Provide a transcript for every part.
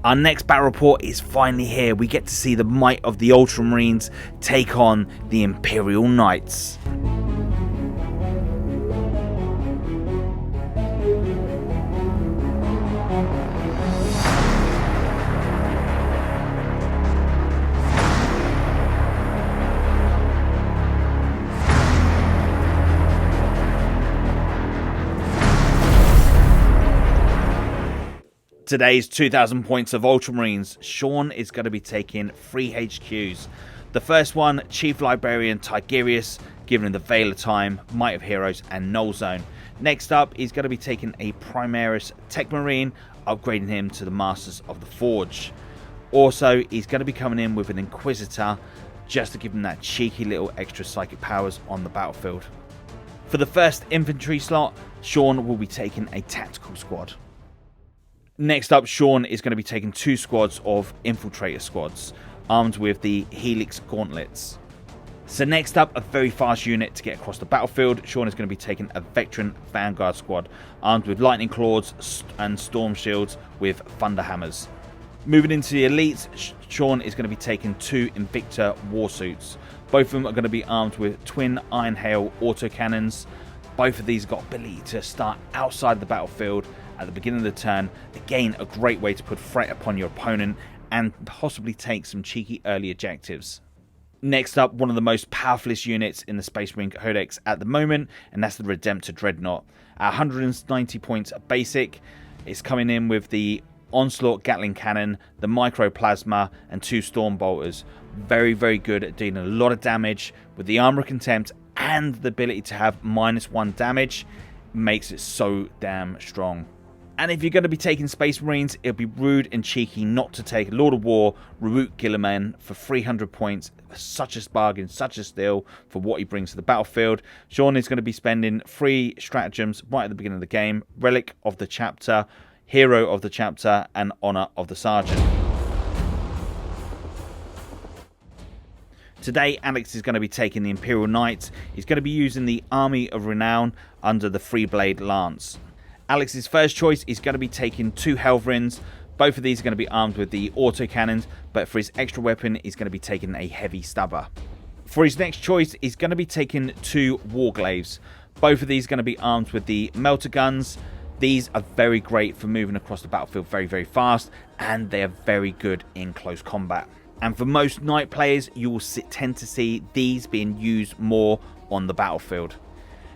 Our next battle report is finally here. We get to see the might of the Ultramarines take on the Imperial Knights. Today's 2,000 points of Ultramarines, Sean is going to be taking 3 HQs. The first one, Chief Librarian Tigerius, giving him the Veil of Time, Might of Heroes and Null Zone. Next up, he's going to be taking a Primaris Tech Marine, upgrading him to the Masters of the Forge. Also, he's going to be coming in with an Inquisitor, just to give him that cheeky little extra psychic powers on the battlefield. For the first infantry slot, Sean will be taking a Tactical Squad. Next up, Sean is going to be taking 2 squads of Infiltrator squads, armed with the Helix Gauntlets. So next up, a very fast unit to get across the battlefield. Sean is going to be taking a Veteran Vanguard squad, armed with Lightning Claws and Storm Shields with Thunder Hammers. Moving into the elites, Sean is going to be taking 2 Invicta Warsuits. Both of them are going to be armed with twin Iron Hail autocannons. Both of these have got ability to start outside the battlefield at the beginning of the turn. Again, a great way to put threat upon your opponent and possibly take some cheeky early objectives. Next up, one of the most powerfulest units in the Space Marine Codex at the moment, and that's the Redemptor Dreadnought. At 190 points basic, it's coming in with the Onslaught Gatling Cannon, the Microplasma, and 2 Storm Bolters. Very, very good at dealing a lot of damage with the Armor of Contempt, and the ability to have -1 damage makes it so damn strong. And if you're going to be taking Space Marines, it'll be rude and cheeky not to take Lord of War, Rurut Guilliman for 300 points. Such a bargain, such a steal for what he brings to the battlefield. Sean is going to be spending 3 stratagems right at the beginning of the game. Relic of the Chapter, Hero of the Chapter, and Honor of the Sergeant. Today, Alex is going to be taking the Imperial Knights. He's going to be using the Army of Renown under the Freeblade Lance. Alex's first choice is going to be taking 2 Helverins. Both of these are going to be armed with the autocannons, but for his extra weapon, he's going to be taking a heavy stubber. For his next choice, he's going to be taking 2 Warglaives. Both of these are going to be armed with the melter guns. These are very great for moving across the battlefield very, very fast, and they are very good in close combat. And for most Knight players, you will tend to see these being used more on the battlefield.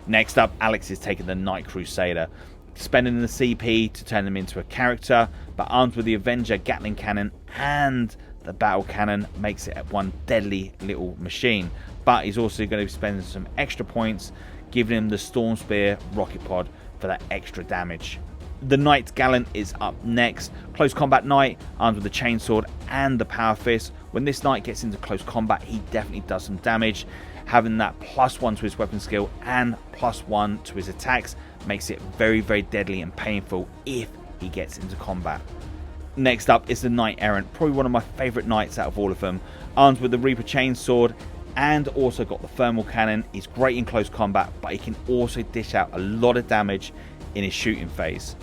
Next up, Alex is taking the Knight Crusader, spending the CP to turn them into a character, but armed with the Avenger Gatling Cannon and the Battle Cannon makes it one deadly little machine. But he's also going to be spending some extra points, giving him the Storm Spear Rocket Pod for that extra damage. The Knight Gallant is up next. Close Combat Knight, armed with the Chainsword and the Power Fist. When this Knight gets into close combat, he definitely does some damage. Having that +1 to his weapon skill and +1 to his attacks makes it very, very deadly and painful if he gets into combat. Next up is the Knight Errant, probably one of my favourite knights out of all of them. Armed with the Reaper Chainsword and also got the Thermal Cannon. He's great in close combat, but he can also dish out a lot of damage in his shooting phase.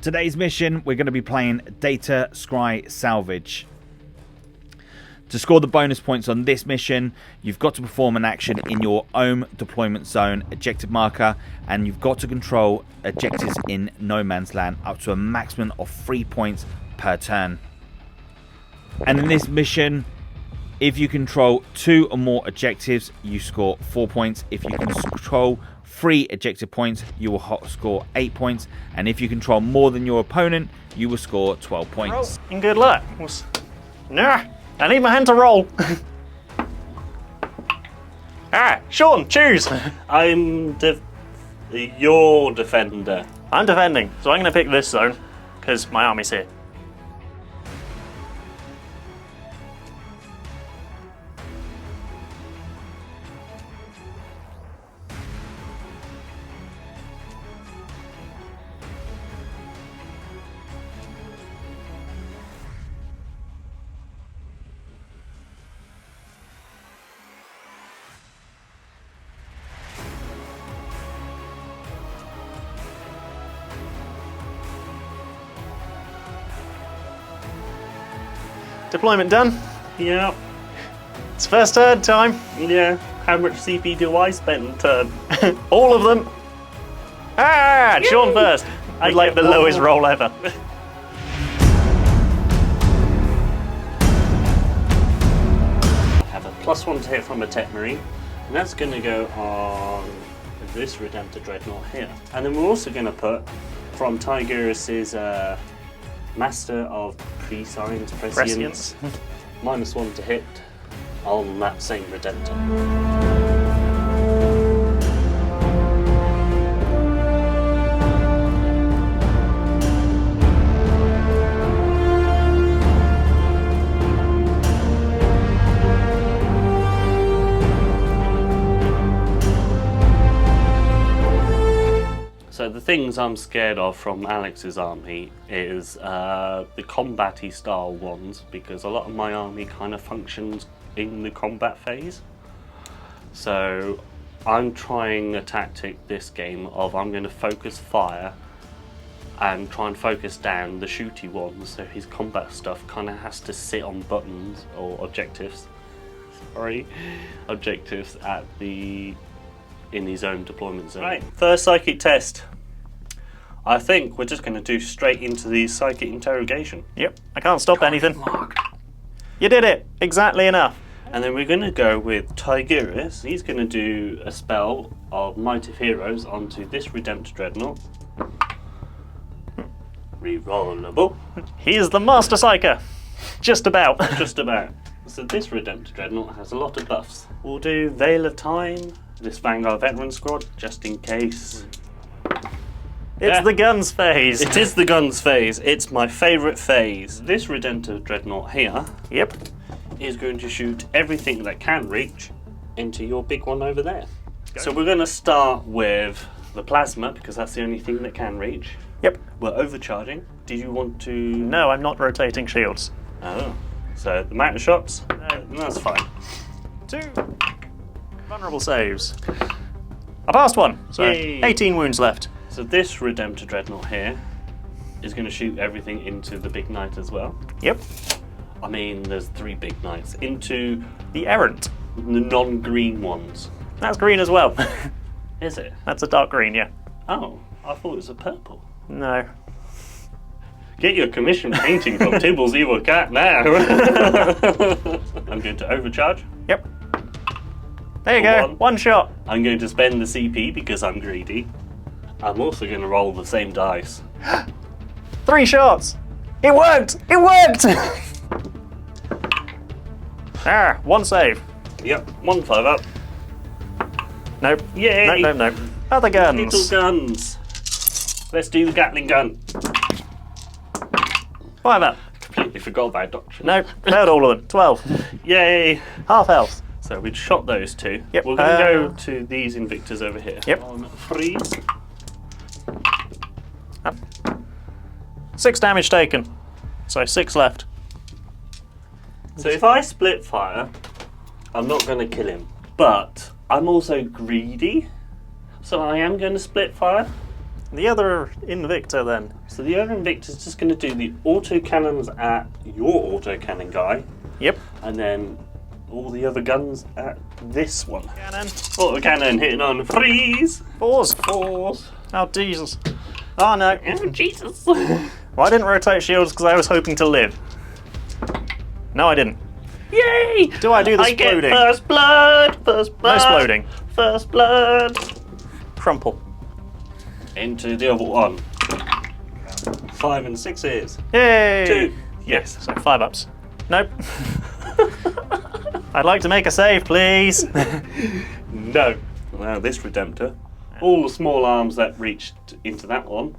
Today's mission, we're going to be playing Data Scry Salvage. To score the bonus points on this mission, you've got to perform an action in your own deployment zone objective marker, and you've got to control objectives in no man's land up to a maximum of 3 points per turn. And in this mission, if you control 2 or more objectives, you score 4 points. If you can control 3 objective points, you will score 8 points, and if you control more than your opponent, you will score 12 points. And good luck. Nah, I need my hand to roll. Sean, choose. You're defender. I'm defending, so I'm going to pick this zone because my army's here. Deployment done. Yeah. It's first turn time. Yeah. How much CP do I spend in turn? All of them. Ah, Sean first. I I'd like get the one lowest more. roll ever. I have a +1 to hit from a Tech Marine, and that's going to go on this Redemptor Dreadnought here. And then we're also going to put from Tigurus's Master of Prescience, Prescience. -1 to hit on that same Redemptor. So the things I'm scared of from Alex's army is the combat-y style ones, because a lot of my army kind of functions in the combat phase. So I'm trying a tactic this game of I'm going to focus fire and try and focus down the shooty ones, so his combat stuff kind of has to sit on buttons or objectives. Sorry, objectives at the in his own deployment zone. Right, first psychic test. I think we're just going to do straight into the psychic interrogation. Yep, I can't stop anything. You did it. Exactly enough. And then we're going to go with Tigurus. He's going to do a spell of Might of Heroes onto this Redemptor Dreadnought. Rerollable. He is the Master Psyker. Just about. Just about. So this Redemptor Dreadnought has a lot of buffs. We'll do Veil of Time, this Vanguard Veteran Squad, just in case. It's the guns phase. It is the guns phase. It's my favourite phase. This Redemptor Dreadnought here Yep. is going to shoot everything that can reach into your big one over there. So we're going to start with the plasma, because that's the only thing that can reach. Yep. We're overcharging. Did you want to... No, I'm not rotating shields. Oh. So the amount of shots? That's fine. 2 vulnerable saves. I passed one, so Yay. 18 wounds left. So this Redemptor Dreadnought here is going to shoot everything into the big knight as well. Yep. I mean, there's 3 big knights. Into The Errant. the non-green ones. That's green as well. Is it? That's a dark green, yeah. Oh, I thought it was a purple. No. Get your commission painting from Tibble's Evil Cat now. I'm going to overcharge. Yep. There you For go. one. One shot. I'm going to spend the CP because I'm greedy. I'm also going to roll the same dice. 3 shots. It worked. It worked. Ah, 1 save. Yep, 1 5 up. Nope. Yay! Nope. Other guns. Little guns. Let's do the Gatling gun. 5 up. Completely forgot about Doctrine. Nope. Failed all of them. 12. Yay! Half health. So we'd shot those 2. Yep. We're going to go to these Invictors over here. Yep. On freeze. 6 damage taken. So 6 left. So if I split fire, I'm not going to kill him. But I'm also greedy. So I am going to split fire. The other Invictor then. So the other Invictor's just going to do the autocannons at your autocannon guy. Yep. And then all the other guns at this one. Cannon. Autocannon hitting on freeze. 4s. 4s. Oh, Jesus. Oh, no. Oh, Jesus. Well, I didn't rotate shields because I was hoping to live. No, I didn't. Yay! Do I do the I get sploding? first blood. First blood. No sploding. First blood. Crumple. Into the other one. 5 and 6s. Yay! 2. Yes. So 5 ups. Nope. I'd like to make a save, please. No. Now this Redemptor. All the small arms that reached into that one.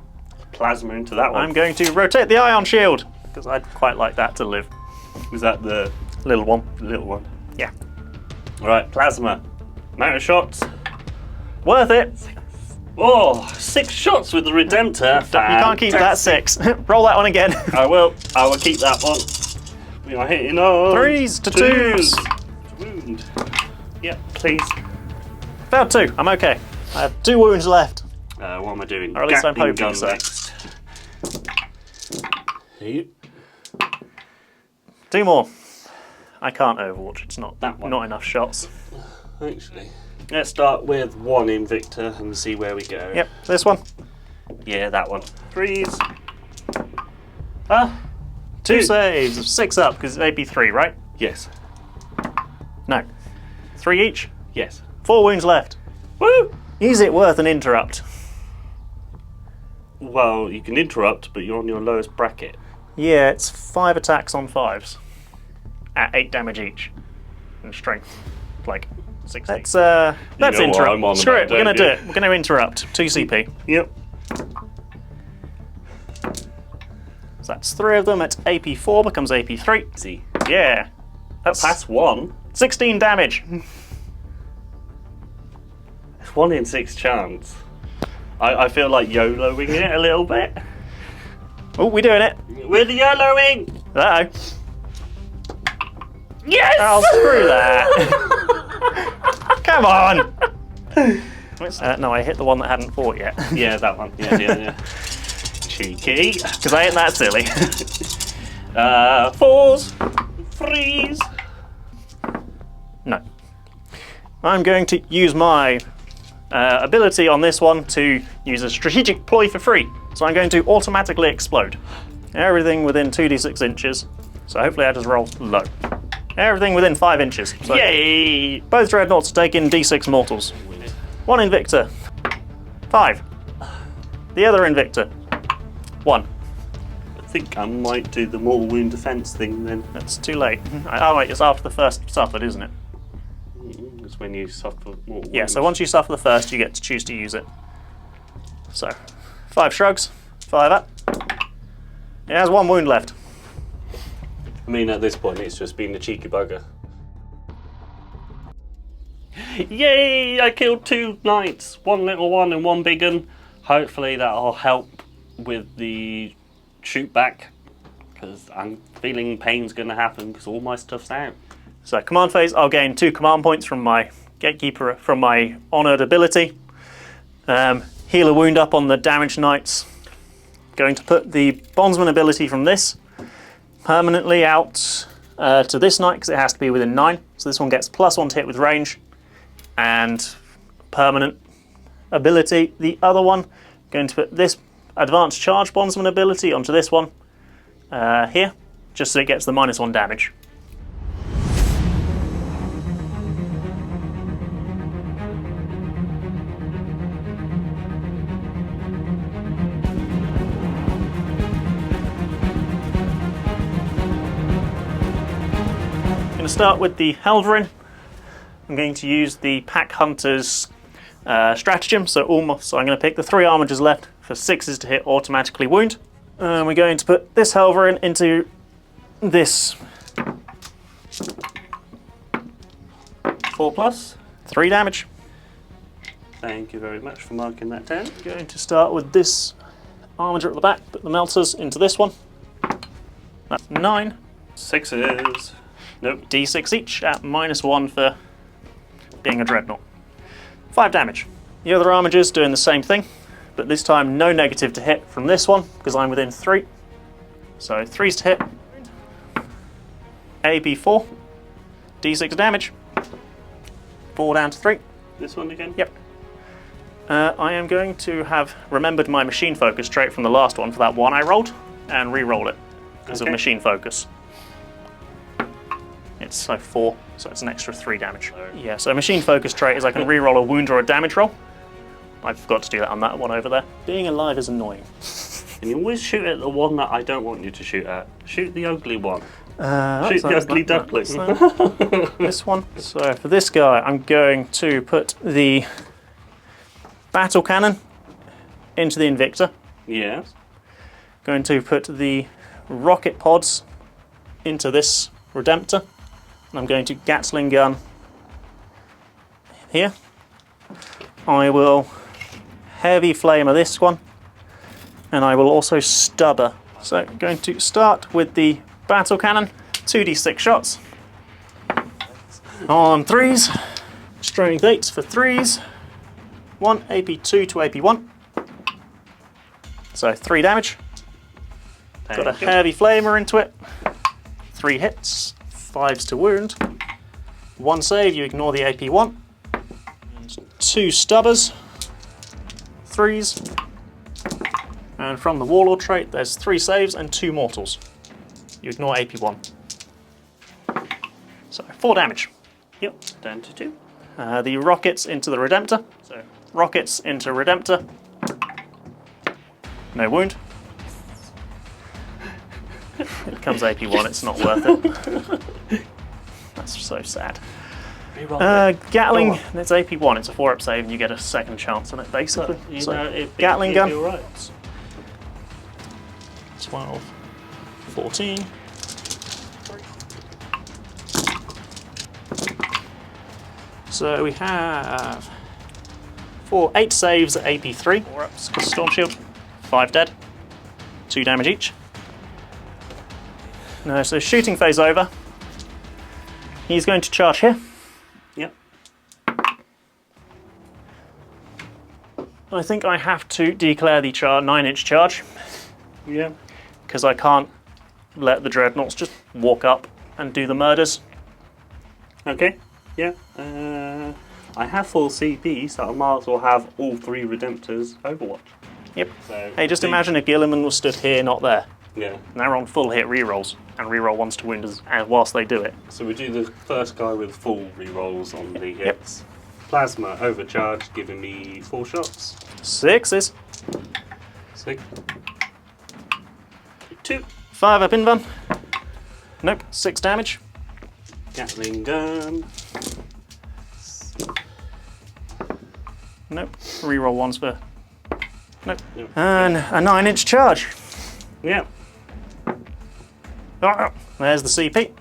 Plasma into that one. I'm going to rotate the ion shield because I'd quite like that to live. Was that the Little one. little one? Yeah. Alright, plasma. Amount of shots. Worth it. Oh, 6 shots with the Redemptor. You can't keep that 6. Roll that one again. I will keep that one. We are hitting on 3s to 2s. Wound. Yep, please. Failed 2. I'm okay. I have 2 wounds left. What am I doing? Or at least I'm Gatling hoping gun so. next. Yep. 2 more. I can't Overwatch, it's not That one. not enough shots. Actually, let's start with 1 Invicta and see where we go. Yep, this one. Yeah, that one. 3s. 2 saves, 6 up, because it's AP3, right? Yes. No. 3 each, Yes. 4 wounds left. Woo! Is it worth an interrupt? Well, you can interrupt, but you're on your lowest bracket. Yeah, it's 5 attacks on 5s. At 8 damage each. And strength, like 16. Let's know what I'm interrupt. on Screw about, it, we're going don't to do you? it. We're going to interrupt. 2 CP. Yep. So that's 3 of them. It's AP4 becomes AP3. See. Yeah. That's Pass 1. 16 damage. It's 1 in 6 chance. I feel like YOLOing it a little bit. Oh, we're doing it. We're the YOLOing! Uh-oh. Yes! Oh, screw that. Come on. No, I hit the one that hadn't fought yet. Yeah, that one. Yeah. Cheeky. Because I ain't that silly. 4s. 3s. No. I'm going to use my ability on this one to use a strategic ploy for free. So I'm going to automatically explode. Everything within 2d6 inches. So hopefully I just roll low. Everything within 5 inches. So Yay! both dreadnoughts take in d6 mortals. 1 Invicta. 5. The other Invicta. 1. I think I might do the mortal wound defense thing then. That's too late. Oh wait, it's after the first suffered, isn't it? It's when you suffer mortal Yeah, wounds. so once you suffer the first, you get to choose to use it. So, 5 shrugs, 5 up. It has 1 wound left. I mean, at this point, it's just been a cheeky bugger. Yay! I killed 2 knights. 1 little one and 1 big one. Hopefully that'll help with the shoot back. Because I'm feeling pain's going to happen because all my stuff's out. So, command phase, I'll gain 2 command points from my Gatekeeper, from my honoured ability. Heal a wound up on the damaged knights. Going to put the bondsman ability from this permanently out to this knight because it has to be within 9. So this one gets +1 to hit with range and permanent ability. The other one, going to put this advanced charge bondsman ability onto this one here, just so it gets the -1 damage. I'm going to start with the Helverin. I'm going to use the Pack Hunter's stratagem, so I'm going to pick the 3 Armigers left for 6s to hit automatically wound. We're going to put this Helverin into this 4+. 3 damage. Thank you very much for marking that down. Going to start with this Armiger at the back, put the melters into this one. That's 9. 6s. Nope. D6 each at -1 for being a dreadnought. 5 damage. The other Armigers doing the same thing, but this time no negative to hit from this one because I'm within 3. So 3s to hit. AP4. D6 damage. 4 down to 3. This one again? Yep. I am going to have remembered my machine focus trait from the last one for that one I rolled and re-roll it because of Okay. machine focus. It's 4, so it's an extra 3 damage. Yeah, so machine focus trait is I can re-roll a wound or a damage roll. I forgot to do that on that one over there. Being alive is annoying. And you always shoot at the one that I don't want you to shoot at. Shoot the ugly one. Shoot Shoot the ugly duckling. This one. So for this guy, I'm going to put the battle cannon into the Invicta. Yes. Going to put the rocket pods into this Redemptor. And I'm going to Gatling gun here. I will heavy flamer this one. And I will also stubber. So going to start with the battle cannon. 2d6 shots. On 3s. Strength 8s for 3s. 1 AP2 to AP1. So 3 damage. Got a Thank you. heavy flamer into it. 3 hits, 5s to wound. 1 save, you ignore the AP 1. And 2 stubbers, 3s. And from the Warlord trait, there's 3 saves and 2 mortals. You ignore AP 1. So 4 damage. Yep, down to 2. The rockets into the Redemptor. So rockets into Redemptor. No wound. It becomes AP1, it's not worth it. That's so sad. Gatling, it's AP1, it's a 4-up save and you get a second chance on it basically. But, So, Gatling gun. Right. 12, 14. So we have 8 saves at AP3, 4 ups with Storm Shield, 5 dead, 2 damage each. No, so shooting phase over. He's going to charge here. Yep. I think I have to declare the 9-inch charge Yeah. because I can't let the Dreadnoughts just walk up and do the murders. Okay. Yeah. I have full CP, so I might as well have all 3 Redemptors Overwatch. Yep. So Hey, just imagine if Gilliman was stood here, not there. Yeah. And they're on full hit rerolls and reroll 1s to wound whilst they do it. So we do the first guy with full rerolls on the hits. Plasma overcharge, giving me 4 shots. 6s. 6. 2. 5 up invuln. Nope, 6 damage. Gatling gun. Nope. Reroll 1s for. Nope. Yep. And a 9-inch charge. Yeah. Oh, there's the CP.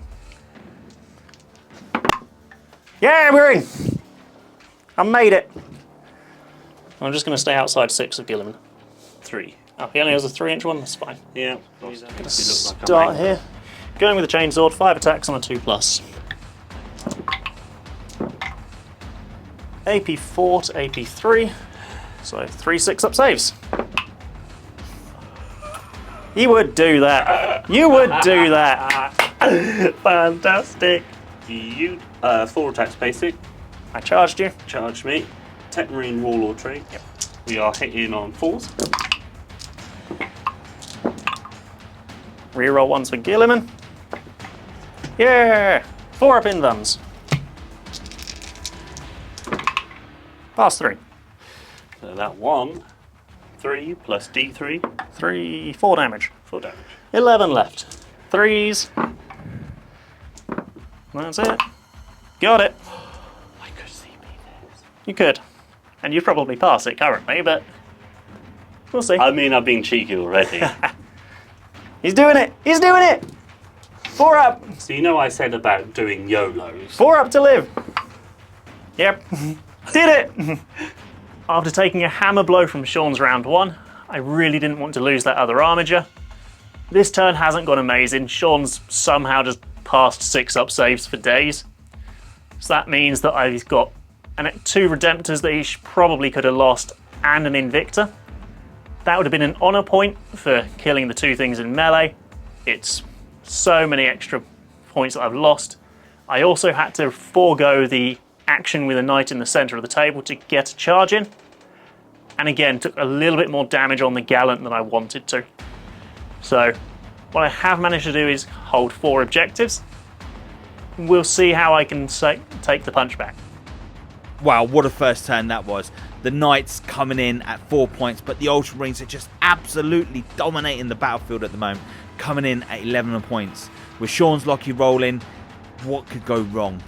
Yeah, we're in. I made it. I'm just going to stay outside 6 of Gilliman. 3. Oh, he only has a 3-inch one. That's fine. Yeah. Start here. Going with the chainsword. 5 attacks on a 2+. AP4 to AP3. So 3 6-up saves. You would do that. You would do that. Fantastic. You 4 attacks basic. I charged you. Charge me. Tech Marine Warlord trait. Yep. We are hitting on 4s. Reroll 1s for Gilliman. Yeah! 4 up invulns. Pass 3. So that 1, 3 plus D3. 4 damage. 4 damage. 11 left. 3s. That's it. Got it. I could CP this. You could. And you'd probably pass it currently, but we'll see. I mean, I've been cheeky already. He's doing it! He's doing it! 4 up! So you know I said about doing YOLOs. 4 up to live. Yep. Did it! After taking a hammer blow from Sean's round 1, I really didn't want to lose that other Armiger. This turn hasn't gone amazing. Sean's somehow just passed 6-up saves for days. So that means that I've got 2 Redemptors that he probably could have lost and an Invictor. That would have been an honour point for killing the 2 things in melee. It's so many extra points that I've lost. I also had to forego the action with a knight in the centre of the table to get a charge in. And again, took a little bit more damage on the Gallant than I wanted to. So, what I have managed to do is hold 4 objectives. We'll see how I can take the punch back. Wow, what a first turn that was. The Knights coming in at 4 points, but the Ultramarines are just absolutely dominating the battlefield at the moment, coming in at 11 points. With Sean's Locky rolling, what could go wrong?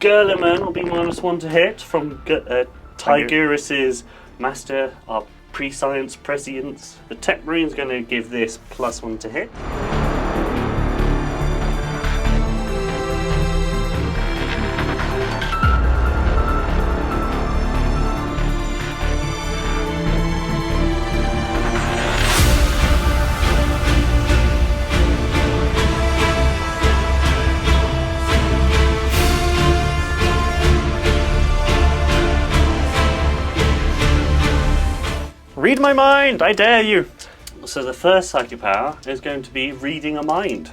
Gurleman will be -1 to hit from Tigurus's Master of Prescience Prescience. The Tech Marine's going to give this +1 to hit. Read my mind, I dare you. So the first psychic power is going to be reading a mind.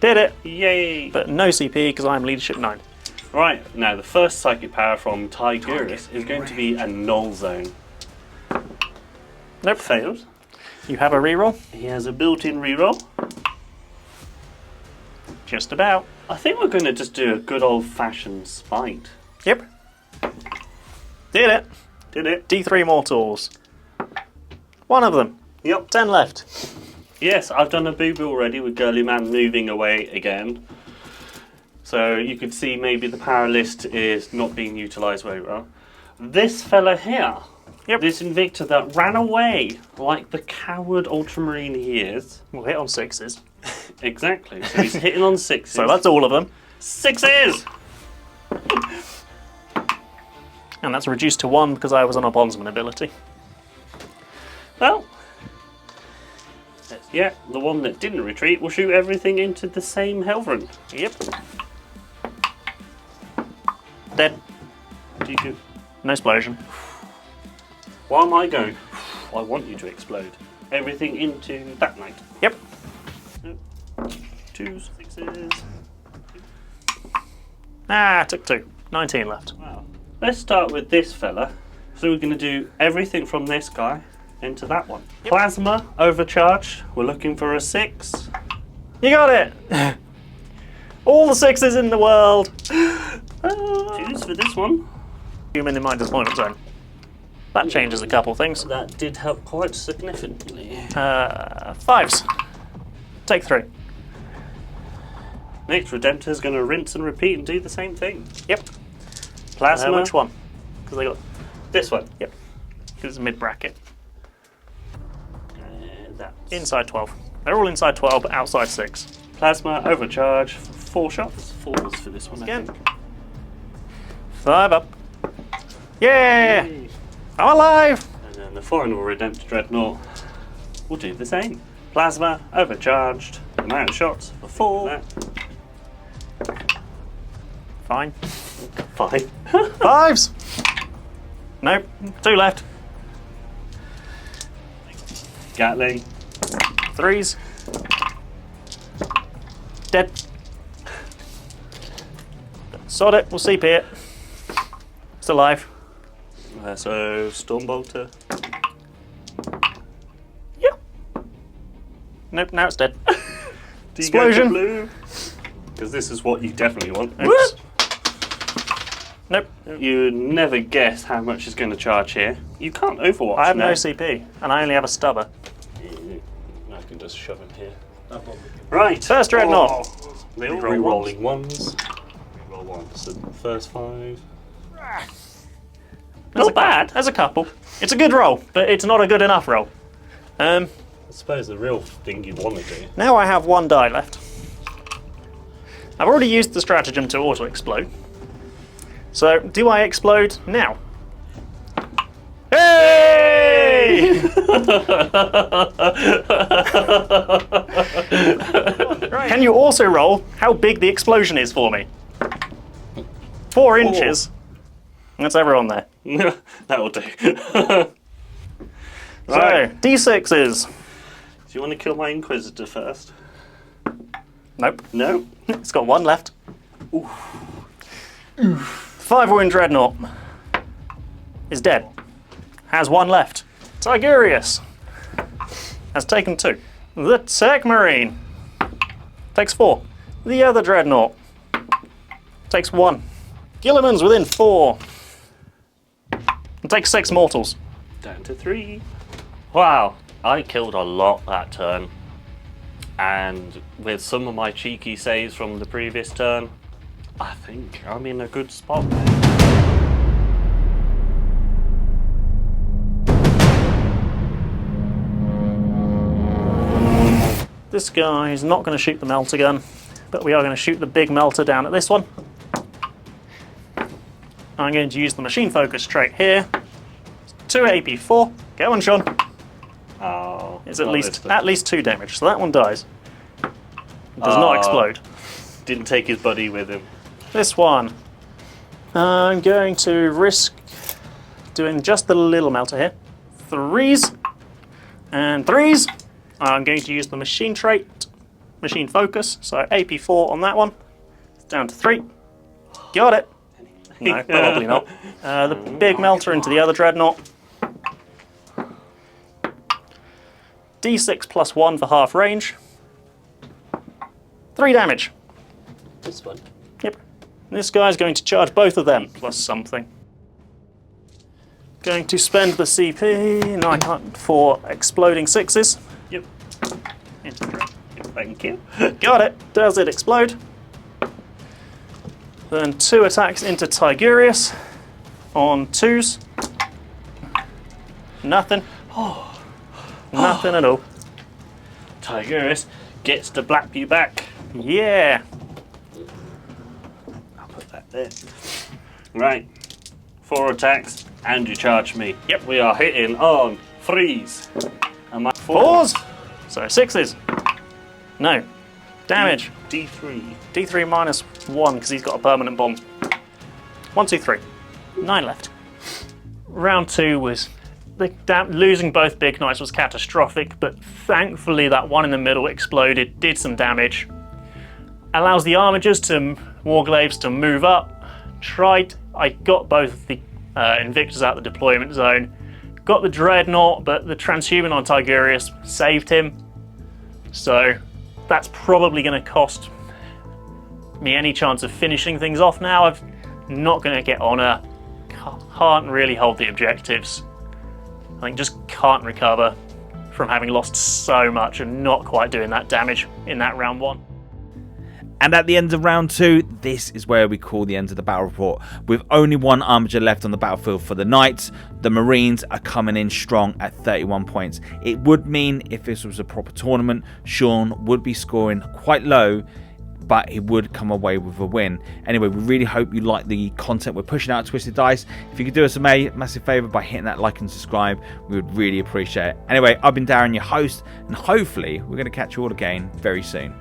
Did it. Yay! But no CP because I'm leadership 9. Right, now the first psychic power from Tigurus is going to be a null zone. Nope. Failed. You have a reroll? He has a built-in reroll. Just about. I think we're going to just do a good old-fashioned spite. Yep. Did it. Did it? D3 mortals. One of them. Yep. 10 left. Yes, I've done a booby already with Girly Man moving away again. So you could see maybe the power list is not being utilised very well. This fella here, this Invictor that ran away like the coward Ultramarine he is. We'll hit on 6s. Exactly, so he's hitting on 6s. So that's all of them. 6s! And that's reduced to 1 because I was on a bondsman ability. Well, yeah, the one that didn't retreat will shoot everything into the same Helverin. Yep. Dead. No explosion. Why am I going? I want you to explode. Everything into that knight. Yep. 2 6s. Ah, took 2. 19 left. Wow. Let's start with this fella. So we're going to do everything from this guy into that one. Yep. Plasma, overcharge. We're looking for a 6. You got it! All the 6s in the world! 2s for this one. Human in my deployment zone. That changes a couple things. That did help quite significantly. 5s. Take 3. Next, Redemptor's going to rinse and repeat and do the same thing. Yep. Plasma. Which one? Because I got This one. Yep. Because it's mid bracket. That's Inside 12. They're all inside 12, but outside 6. Plasma, overcharge, 4 shots. 4s for this one, I Again. think. 5 up. Yeah! Yay. I'm alive! And then the final Redemptor Dreadnought will do the same. Plasma, overcharged, amount of shots for 4. Fine. 5. 5s! Nope. 2 left. Gatling. 3s. Dead. Sod it, we'll CP it. It's alive. So, Stormbolter. Yeah. Nope, now it's dead. Explosion. Blue. Because this is what you definitely want. Oops. Nope. You never guess how much is going to charge here. You can't overwatch. I have now. no CP, and I only have a stubber. I can just shove him here. Right. First Dreadnought. They're all re-rolling ones. Re-roll 1. So first 5. Not bad. There's a couple. It's a good roll, but it's not a good enough roll. I suppose the real thing you want to do. Now I have 1 die left. I've already used the stratagem to auto-explode. So, do I explode now? Hey! Can you also roll how big the explosion is for me? 4 inches. That's everyone there. That'll do. So, D6s. Do you want to kill my Inquisitor first? Nope. No? It's got 1 left. Oof. 5 wound Dreadnought. Is dead. Has 1 left. Tigurius. Has taken 2. The Tech Marine. Takes 4. The other Dreadnought. Takes 1. Gilliman's within 4. And takes 6 mortals. Down to 3. Wow, I killed a lot that turn. And with some of my cheeky saves from the previous turn, I think I'm in a good spot there. This guy is not going to shoot the melter gun, but we are going to shoot the big melter down at this one. I'm going to use the machine focus trait here. 2 AP4. Go on, Sean. Oh, It's at least 2 damage, so that one dies. It does not explode. Didn't take his buddy with him. This one, I'm going to risk doing just the little melter here. 3s and 3s. I'm going to use the machine trait, machine focus, so AP4 on that one. It's down to 3. Got it. No, probably not. The big melter into the other dreadnought. D6 plus 1 for half range. 3 damage. This one. Yep. This guy's going to charge both of them, plus something. Going to spend the CP, no I can't, for exploding 6s. Yep. Thank you. Got it. Does it explode? Then 2 attacks into Tigurius on 2s. Nothing. Nothing at all. Tigurius gets to blap you back. Yeah. I'll put that there. Right. 4 attacks, and you charge me. Yep. We are hitting on 3s. And my 4s. So 6s. No. Damage. D3. D3 minus 1 because he's got a permanent bomb. 1, 2, 3. 9 left. Round 2 was losing both big knights was catastrophic, but thankfully that one in the middle exploded, did some damage. Allows the Armigers to Warglaives to move up. I got both the Invictus out of the deployment zone. Got the Dreadnought, but the Transhuman on Tigurius saved him. So that's probably going to cost me any chance of finishing things off now. I'm not going to get honor. Can't really hold the objectives. I think just can't recover from having lost so much and not quite doing that damage in that round 1. And at the end of round 2, this is where we call the end of the battle report. With only 1 Armiger left on the battlefield for the Knights, the Marines are coming in strong at 31 points. It would mean if this was a proper tournament, Sean would be scoring quite low, but he would come away with a win. Anyway, we really hope you like the content we're pushing out at Twisted Dice. If you could do us a massive favour by hitting that like and subscribe, we would really appreciate it. Anyway, I've been Darren, your host, and hopefully we're going to catch you all again very soon.